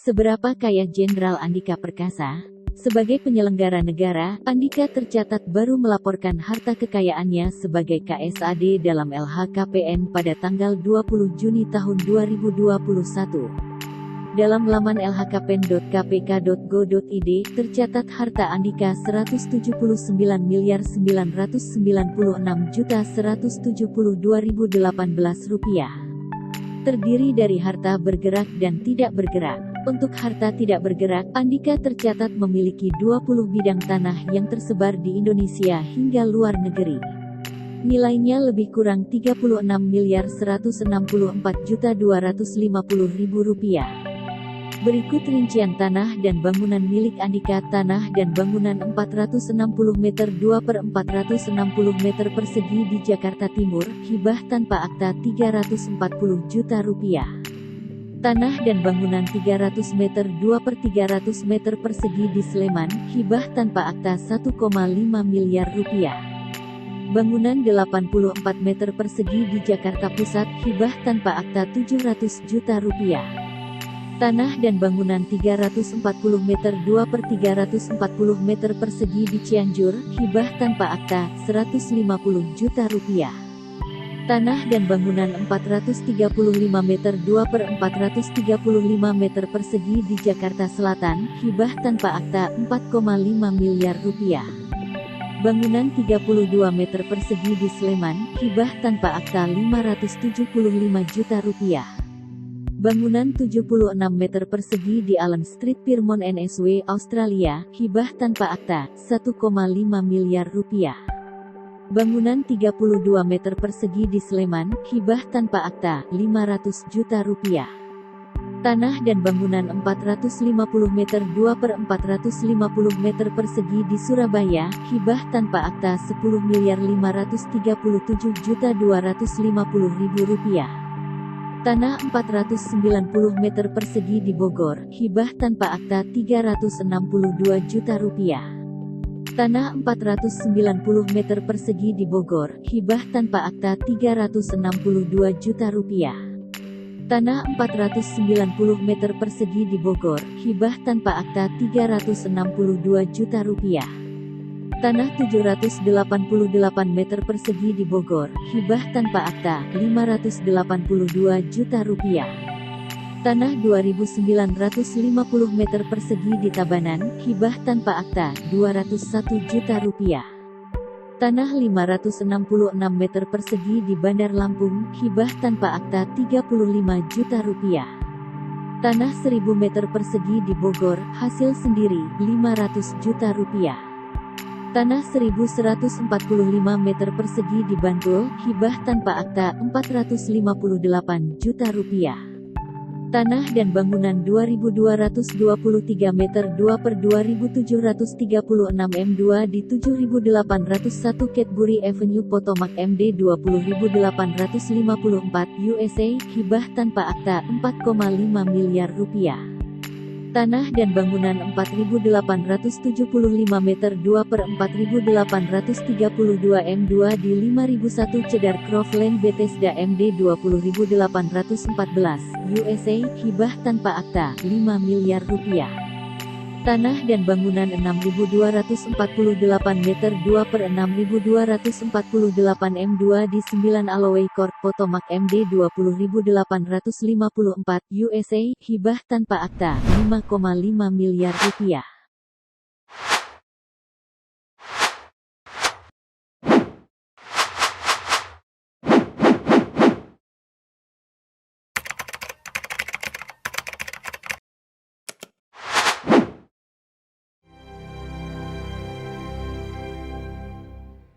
Seberapa kaya Jenderal Andika Perkasa? Sebagai penyelenggara negara, Andika tercatat baru melaporkan harta kekayaannya sebagai KSAD dalam LHKPN pada tanggal 20 Juni tahun 2021. Dalam laman lhkpn.kpk.go.id, tercatat harta Andika Rp199.996.172.018 terdiri dari harta bergerak dan tidak bergerak. Untuk harta tidak bergerak, Andika tercatat memiliki 20 bidang tanah yang tersebar di Indonesia hingga luar negeri. Nilainya lebih kurang Rp36.164.250.000. Berikut rincian tanah dan bangunan milik Andika. Tanah dan bangunan 460 meter 2/460 meter persegi di Jakarta Timur, hibah tanpa akta Rp340 juta. Tanah dan bangunan 300 meter 2/300 meter persegi di Sleman, hibah tanpa akta Rp1,5 miliar. Bangunan 84 meter persegi di Jakarta Pusat, hibah tanpa akta Rp700 juta. Tanah dan bangunan 340 meter 2/340 meter persegi di Cianjur, hibah tanpa akta, Rp150 juta. Tanah dan bangunan 435 meter 2/435 meter persegi di Jakarta Selatan, hibah tanpa akta, Rp4,5 miliar. Bangunan 32 meter persegi di Sleman, hibah tanpa akta Rp575 juta. Bangunan 76 meter persegi di Allen Street Pyrmont NSW, Australia, hibah tanpa akta, Rp1,5 miliar. Bangunan 32 meter persegi di Sleman, hibah tanpa akta, Rp500 juta. Tanah dan bangunan 450 meter 2/450 meter persegi di Surabaya, hibah tanpa akta Rp10.537.250.000. Tanah 490 meter persegi di Bogor, hibah tanpa akta Rp362 juta. Tanah 490 meter persegi di Bogor, hibah tanpa akta Rp362 juta. Tanah 490 meter persegi di Bogor, hibah tanpa akta Rp362 juta. Tanah 788 meter persegi di Bogor, hibah tanpa akta, Rp582 juta. Tanah 2.950 meter persegi di Tabanan, hibah tanpa akta, Rp201 juta. Tanah 566 meter persegi di Bandar Lampung, hibah tanpa akta, Rp35 juta. Tanah 1.000 meter persegi di Bogor, hasil sendiri, Rp500 juta. Tanah 1.145 meter persegi di Bantul, hibah tanpa akta, Rp458 juta. Tanah dan bangunan 2.223 meter 2/2736 m2 di 7.801 Cadbury Avenue Potomac MD 20.854 USA, hibah tanpa akta, Rp4,5 miliar. Tanah dan bangunan 4.875 meter 2/4832 m2 di 5.001 Cedar Grove Lane Bethesda MD 20.814 USA, hibah tanpa akta, Rp5 miliar. Tanah dan bangunan 6.248 meter 2/6248 m2 di 9 Alloway Court Potomac MD 20.854 USA, hibah tanpa akta, Rp5,5 miliar.